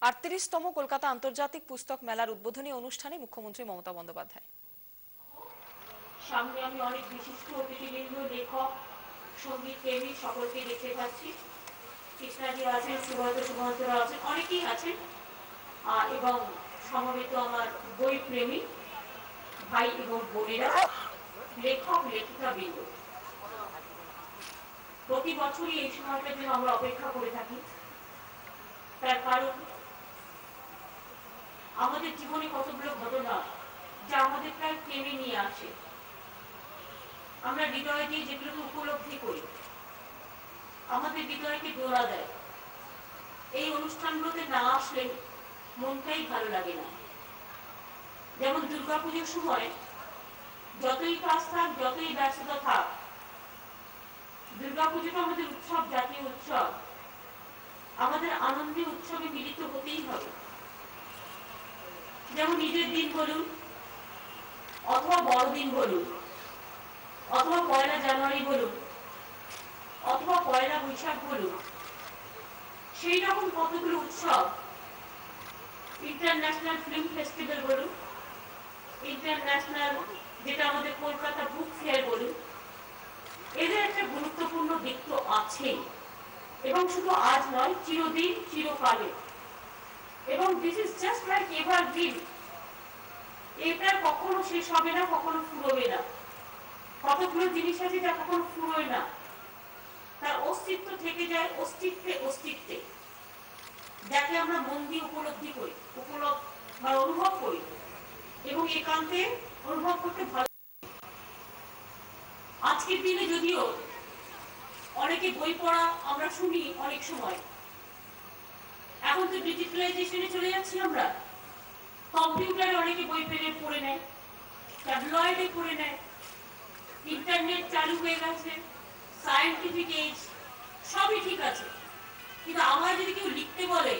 38তম কলকাতা আন্তর্জাতিক পুস্তক মেলার উদ্বোধনী অনুষ্ঠানে মুখ্যমন্ত্রী মমতা বন্দ্যোপাধ্যায়। সামনে আমি অনেক বিশিষ্ট অতিথিবৃন্দ, লেখক, সঙ্গীত প্রেমী সকলকে দেখতে পাচ্ছি। কৃষ্ণাজি আছেন, সুমন্তরা আছেন, অনেকেই আছেন, এবং সমবেত আমার বই প্রেমী ভাই এবং বোনেরা, লেখক লেখিকা বৃন্দ। প্রতি বছরই এই সময়টার জন্য আমরা অপেক্ষা করে থাকি। তার কারণ আমাদের জীবনে কতগুলো ঘটনা যা আমাদের প্রায় টেনে নিয়ে আসে, আমরা হৃদয় দিয়ে যেগুলোকে উপলব্ধি করি, আমাদের হৃদয়কে দোলা দেয়। এই অনুষ্ঠানগুলোতে না আসলে মনটাই ভালো লাগে না। যেমন দুর্গাপুজোর সময় যতই কাজ থাক, যতই ব্যস্ততা থাক, দুর্গাপুজোটা আমাদের উৎসব, জাতীয় উৎসব, আমাদের আনন্দে উৎসবে মিলিত হতেই হবে। যেমন নিজের দিন বলুন, অথবা বড়দিন বলুন, অথবা পয়লা জানুয়ারি বলুন, অথবা পয়লা বৈশাখ বলুন, সেই রকম কতগুলো উৎসব, ইন্টারন্যাশনাল ফিল্ম ফেস্টিভ্যাল বলুন, ইন্টারন্যাশনাল যেটা আমাদের কলকাতা বুক ফেয়ার বলুন, এদের একটা গুরুত্বপূর্ণ দিক তো আছেই, এবং শুধু আজ নয়, চিরদিন, চিরকালে। এবং this is just like evergreen. এটা কখনো শেষ হবে না, কখনো ফুরোবে না। কতগুলো জিনিস আছে যা কখনো ফুরোয় না, তার অস্তিত্ব থেকে যায় অস্তিত্বে অস্তিত্বে, যাকে আমরা মন দিয়ে উপলব্ধি করি, অনুভব করি, এবং একান্তে অনুভব করতে ভালো। আজকের দিনে যদিও অনেকে বই পড়া আমরা শুনি অনেক সময়, এখন তো ডিজিটালাইজেশনে চলে যাচ্ছি আমরা। কম্পিউটারে অনেকে বই পেলে পড়ে নেয়, ট্যাবলয়েডে পড়ে নেয়, ইন্টারনেট চালু হয়ে গেছে, সায়েন্টিফিক এজ, সবই ঠিক আছে। কিন্তু আমার যদি কেউ লিখতে বলে,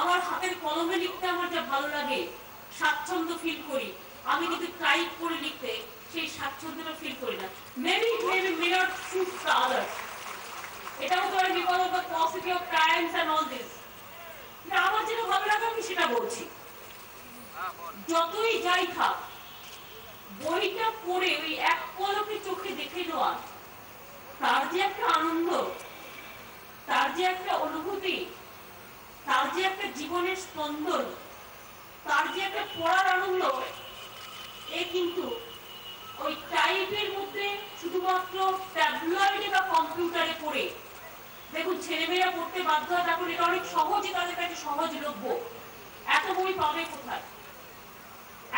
আমার হাতের কলমে লিখতে আমার যা ভালো লাগে, স্বাচ্ছন্দ্য ফিল করি, আমি কিন্তু টাইপ করে লিখতে সেই স্বাচ্ছন্দ্যটা ফিল করি না। Maybe may not suit the others. এটাও তো আর because of the possibility of times and all this. আমার যেটা ভালো লাগে আমি সেটা বলছি। যতই যাই থাক, বইটা পড়ে ওই এক পলকে চোখে দেখে নেওয়া, তার যে একটা আনন্দ, তার যে একটা অনুভূতি, তার যে একটা জীবনের স্পন্দন, তার যে একটা পড়ার আনন্দ, এ কিন্তু ওই টাইপের মধ্যে শুধুমাত্র ট্যাবলয়েডে বা কম্পিউটারে পড়ে, দেখুন ছেলেমেয়েরা পড়তে বাধ্য হয়, তখন এটা অনেক সহজে তাদের কাছে সহজলভ্য। এত বই পাবে কোথায়?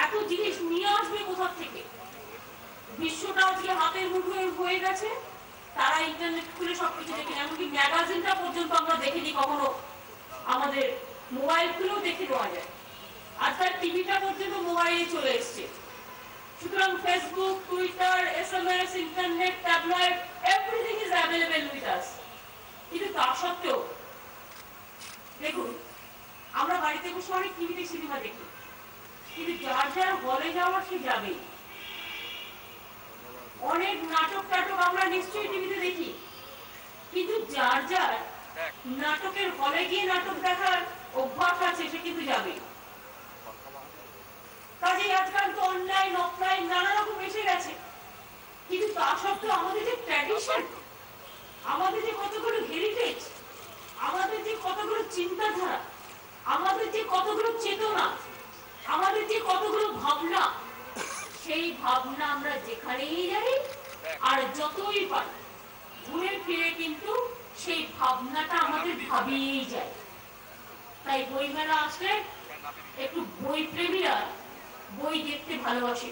এত জিনিস নিয়ে আসবে কোথা থেকে? বিশ্বটা আজকে হাতের মুঠোয় হয়ে গেছে, তারা ইন্টারনেট খুলে সবকিছু দেখে, এমনকি ম্যাগাজিনটা পর্যন্ত আমরা দেখিনি কখনো, আমাদের মোবাইল খুলেও দেখে নেওয়া যায়। আজকাল টিভিটা পর্যন্ত মোবাইলে চলে এসছে। সুতরাং Facebook, Twitter, SMS, internet, tabloid, everything is available with us. কিন্তু তা সত্ত্বেও দেখুন, আমরা বাড়িতে বসে অনেক টিভিতে সিনেমা দেখি, কিন্তু যার যার হলে যাওয়ার সে যাবেই। অনেক নাটক টাটক আমরা নিশ্চয়ই টিভিতে দেখি, কিন্তু যার যার নাটকের হলে গিয়ে নাটক দেখার অভ্যাস আছে সে কিন্তু যাবে। কাজেই আজকাল তো অনলাইন অফলাইন নানা রকম এসে গেছে, কিন্তু তা সত্ত্বেও আমাদের যে ট্র্যাডিশন, আমাদের যে কতগুলো হেরিটেজ, আমাদের যে কতগুলো চিন্তাধারা, আমাদের যে কতগুলো চেতনা, আমাদের যে কতগুলো ভাবনা, সেই ভাবনা আমরা যেখানেই যাই আর যতই পারি ঘুরে ফিরে কিন্তু সেই ভাবনাটা আমাদের ভাবিয়েই যায়। তাই বইমেলা আসলে একটু বই প্রেমীরা বই দেখতে ভালোবাসে।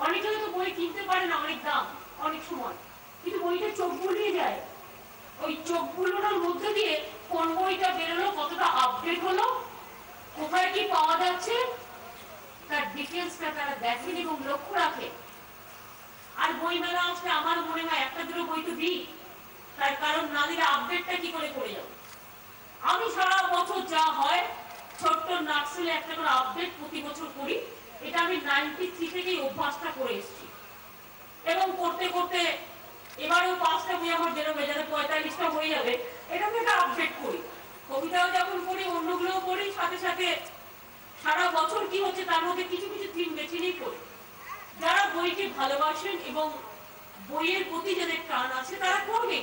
অনেকে হয়তো বই কিনতে পারে না, অনেক দাম অনেক সময়, কিন্তু বইটা চোখ বুলিয়ে যায়। ওই চোখ বুলানোর মধ্যে দিয়ে কোন বইটা বেরোলো, কতটা আপডেট হলো, কোথায় কি পাওয়া যাচ্ছে, তার ডিটেলসটা তারা দেখেন এবং লক্ষ্য রাখে। আর বই মেলা আসলে আমার মনে হয় একটা দুটো বই তো দিই, তার কারণ না দিলে আপডেটটা কি করে করে যাবো। আমি সারা বছর যা হয় ছোট্ট নার্সারি একটা করে আপডেট প্রতি বছর করি। এটা আমি 93 থেকেই অভ্যাসটা করে এসেছি, এবং করতে করতে এবারেও 5টা বই আমার বেরোবে, যাতে 45টা হয়ে যাবে। এটা আমি একটা আপডেট করি। কবিতাও যখন করি, অন্যগুলো বছর কি হচ্ছে তার মধ্যে কিছু কিছু থিম বেছে নিয়ে পড়ি। যারা বইকে ভালোবাসেন এবং বইয়ের প্রতি যাদের টান আছে তারা করবে,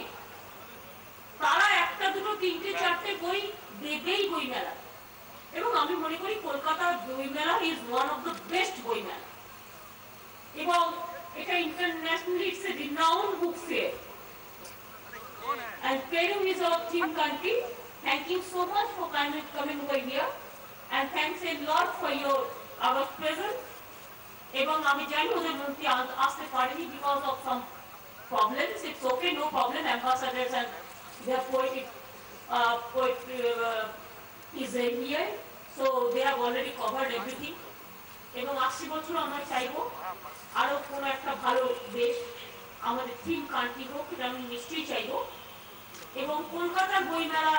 তারা একটা দুটো তিনটে চারটে বই দেবেই বই মেলা। এবং আমি মনে করি কলকাতার বই মেলা is one of the best বই মেলা, এবং এটা internationally it's a renowned book fair, and Peru is our theme country. Thank you so much for coming over here, and thanks a lot for our presence. এবং আমি জানি ওদের মন্ত্রী আসতে পারেনি because of some problems. It's okay, no problem. Ambassadors and their poet is here, so they have already covered everything. এবং 80 বছর আমরা চাইবো আরো কোনো একটা ভালো দেশ আমাদের থিম কান্ট্রি হোক, এটা আমি নিশ্চয়ই চাইবো। এবং কলকাতার বইমেলা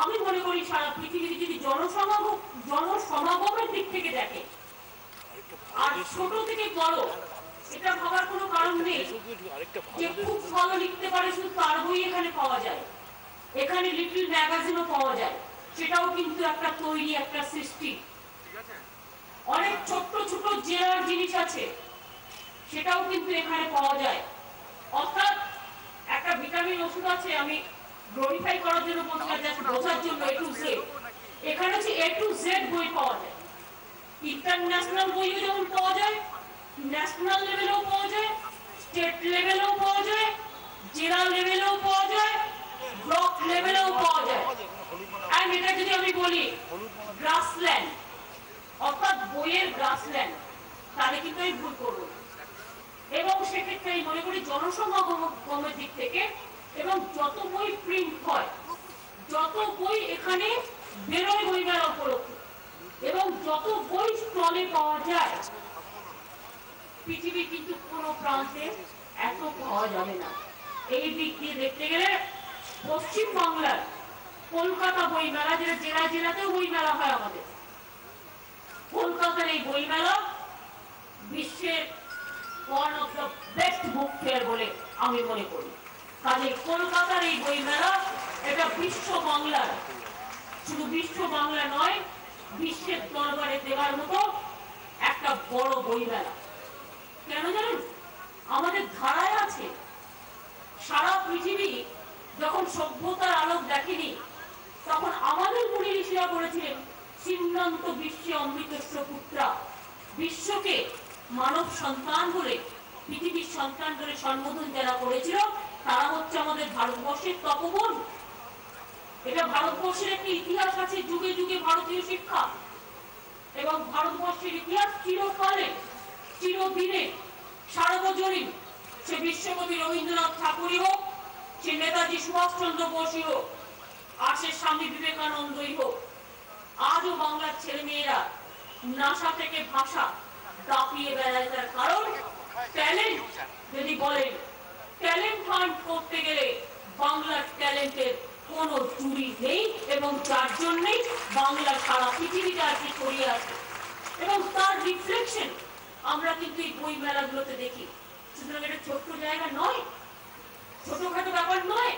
আমি মনে করি সারা পৃথিবীতে যদি জনসমাগমের দিক থেকে দেখে, আর ছোট থেকে বড়, এটা ভাবার কোনো কারণ নেই যে খুব ভালো লিখতে পারে শুধু তার বই এখানে পাওয়া যায়, এখানে লিটল ম্যাগাজিনও পাওয়া যায়, সেটাও কিন্তু একটা তৈরি, একটা সৃষ্টি। অনেক ছোট্ট ছোট জেলার জিনিস আছে, সেটাও কিন্তু এখানে পাওয়া যায়। অর্থাৎ একটা ভিটামিন ওষুধ আছে, আমি গ্লোরিফাই করার জন্য বলছি না, জাস্ট বোঝার জন্য, A to Z। এখানে হচ্ছে A to Z বই পাওয়া যায়, ইন্টারন্যাশনাল বইও যেমন পাওয়া যায়, ন্যাশনাল লেভেলেও পাওয়া যায়, স্টেট লেভেলেও পাওয়া যায়, জেলা লেভেলেও পাওয়া যায়, ব্লক লেভেলেও পাওয়া যায়। আর এটা যদি আমি বলি গ্রাসল্যান্ড, অর্থাৎ বইয়ের গ্রাসল্যান্ড, তাহলে কিন্তু আমি ভুল করবো। এবং সেক্ষেত্রে আমি মনে করি জনসমাগমের দিক থেকে, এবং যত বই প্রিন্ট হয়, যত বই এখানে বেরোয় বইমেলা উপলক্ষে, এবং যত বই স্টলে পাওয়া যায়, পৃথিবীর কিন্তু কোনো প্রান্তে এত পাওয়া যাবে না। এই দিক দিয়ে দেখতে গেলে পশ্চিম বাংলার কলকাতা বই মেলা, যেটা জেলা জেলাতেও বই মেলা হয় আমাদের, কলকাতার এই বই মেলা বিশ্বের one of the best book fair বলে আমি মনে করি। কাজে কলকাতার এই বই মেলা এটা বিশ্ব বাংলার, শুধু বিশ্ব বাংলা নয়, বিশ্বের দরবারে দেওয়ার মতো একটা বড় বই মেলা। কেন জানেন? আমাদের ধারায় আছে। সারা পৃথিবী যখন সভ্যতার আলোক দেখেনি, তখন আমাদের মুনি ঋষিরা বলেছিলেন সিন্নান্ত বিশ্বে অমৃতস্য পুত্রা, বিশ্বকে মানব সন্তান বলে, পৃথিবীর সন্তান বলে সম্বোধন যারা করেছিল, তারা হচ্ছে আমাদের ভারতবর্ষের তপবন। এটা ভারতবর্ষের একটি ইতিহাস আছে, যুগে যুগে ভারতীয় শিক্ষা, এবং ভারতবর্ষের ইতিহাস চিরকালে, চিরদিনে সার্বজনীন। সে বিশ্বকবি রবীন্দ্রনাথ ঠাকুরই হোক, সে নেতাজি সুভাষচন্দ্র বোসই হোক, আর সে স্বামী বিবেকানন্দই হোক, আজও বাংলার ছেলে মেয়েরা নাসা থেকে ভাষা দাপিয়ে বেড়ায়। তার কারণ ট্যালেন্ট। যদি বলেন ট্যালেন্ট হান্ট করতে গেলে বাংলার ট্যালেন্টের কোনো চুরি নেই, এবং যার জন্যই বাংলা সারা পৃথিবীতে আর কি ছড়িয়ে আছে, এবং তার রিফ্লেকশন আমরা কিন্তু এই বই মেলাগুলোতে দেখি। সুতরাং এটা ছোট্ট জায়গা নয়, ছোটখাটো ব্যাপার নয়।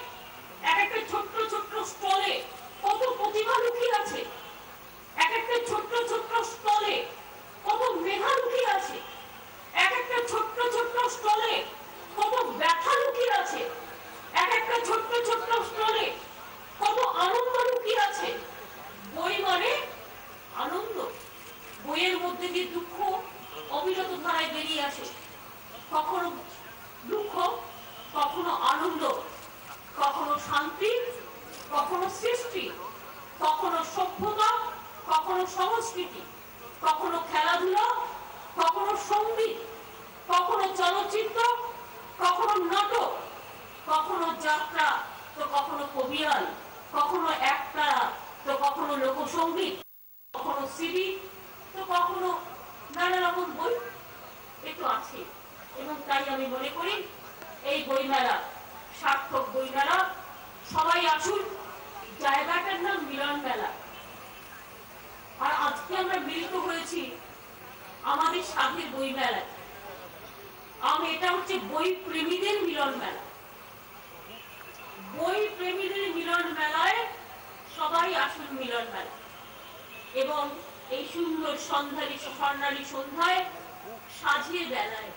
এক একটা ছোট্ট ছোট্ট স্টলে কত প্রতিভা লুকিয়ে আছে, এক একটা ছোট্ট ছোট্ট স্টলে কত মেধা লুকিয়ে আছে, এক একটা ছোট্ট ছোট্ট স্টলে কত ব্যথা লুকিয়ে আছে, এক একটা ছোট্ট ছোট্ট স্টলে কত আনন্দ লুকিয়ে আছে। বই মানে আনন্দ, বইয়ের মধ্যে দিয়ে দুঃখ অবিরত ধারায় বেরিয়ে আসে, কখনো দুঃখ, কখনো আনন্দ, কখনো শান্তি, কখনো সৃষ্টি, কখনো সভ্যতা, কখনো সংস্কৃতি, কখনো খেলাধুলা, কখনো সঙ্গীত, কখনো চলচ্চিত্র, কখনো নাটক, কখনো যাত্রা, তো কখনো কবিয়াল, কখনো একতারা, তো কখনো লোকসঙ্গীত, কখনো সিডি, তো কখনো নানা রকম বই একটু আছে। এবং তাই আমি মনে করি এই বইমেলা সার্থক বইমেলা। সবাই আসুন, জায়গাটার নাম মিলন মেলা। আর আজকে আমরা মিলিত হয়েছি আমাদের সাথে বই মেলায়। এটা হচ্ছে বই প্রেমীদের মিলন মেলা। বই প্রেমীদের মিলন মেলায় সবাই আসুন মিলন মেলা। এবং এই সুন্দর সন্ধ্যারি স্বর্ণালী সন্ধ্যায় সাজিয়ে বেলায়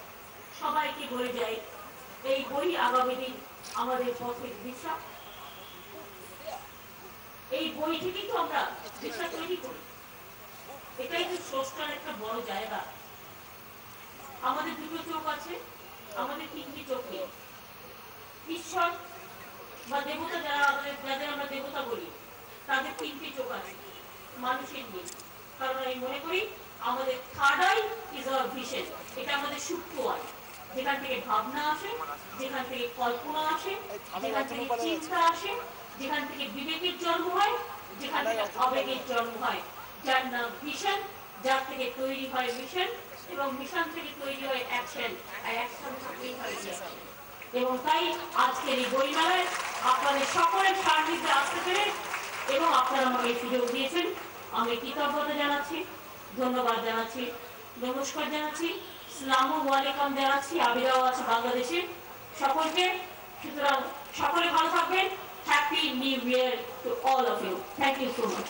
সবাইকে বলে যায় এই বই আগামী দিন আমাদের পথের দিশা। এই বই থেকেই তো আমরা দিশা তৈরি করি। এটাই তো স্রষ্টার একটা বড় জায়গা। আমাদের দুটো চোখ আছে, আমাদের তিনটি চোখ নেই। ঈশ্বর বা দেবতা যাদের আমরা দেবতা বলি তাদের তিনটি চোখ আছে, মানুষের নেই। কারণ আমি মনে করি আমাদের third eye is our vision. এটা আমাদের সূক্ষ্ম আই, যেখান থেকে ভাবনা আসে, যেখান থেকে কল্পনা আসে, যেখান থেকে চিন্তা আসে, যেখান থেকে বিবেকের জন্ম হয়, যেখান থেকে আবেগের জন্ম হয়, যার নাম ভিশন। যার থেকে তৈরি হয় মিশন, এবং মিশন থেকে তৈরি হয় অ্যাকশন, আর অ্যাকশন থেকেই হয় রিঅ্যাকশন। এবং তাই আজকের এই বইমেলায় আপনাদের সকলের সান্নিধ্যে আসতে পেরে এবং আপনারা আমাকে সুযোগ দিয়েছেন, আমি কৃতজ্ঞতা জানাচ্ছি, ধন্যবাদ জানাচ্ছি, নমস্কার জানাচ্ছি, সালামু আলাইকুম জানাচ্ছি। আবিরাও আছে বাংলাদেশে সকলকে। সুতরাং সকলে ভালো থাকবেন। Happy new year to all of you. Thank you so much.